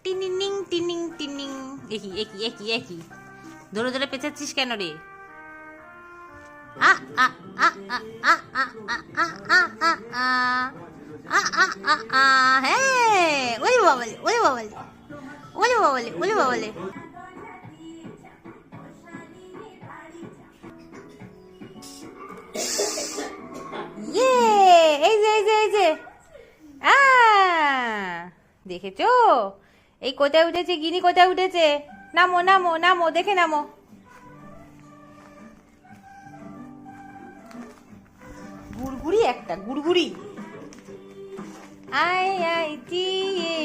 টিনিং টিনিং টিনিং। একই একই একই একই, ধরে ধরে পেঁচাচ্ছিস কেন রে? আ আ আ আ আ আ আ আ আ আ আ আ আ আ আ। হ্যাঁ, ওরে বাবালে ওরে বাবালে ওরে বাবালে ওরে বাবালে। ইয়ে, এই যে এই যে এই যে, আ দেখেছো? এই কোথায় উঠেছে গিনি, কোথায় উঠেছে? নামো নামো নামো, দেখে নামো। গুড়গুড়ি একটা, Gurguri. I I T A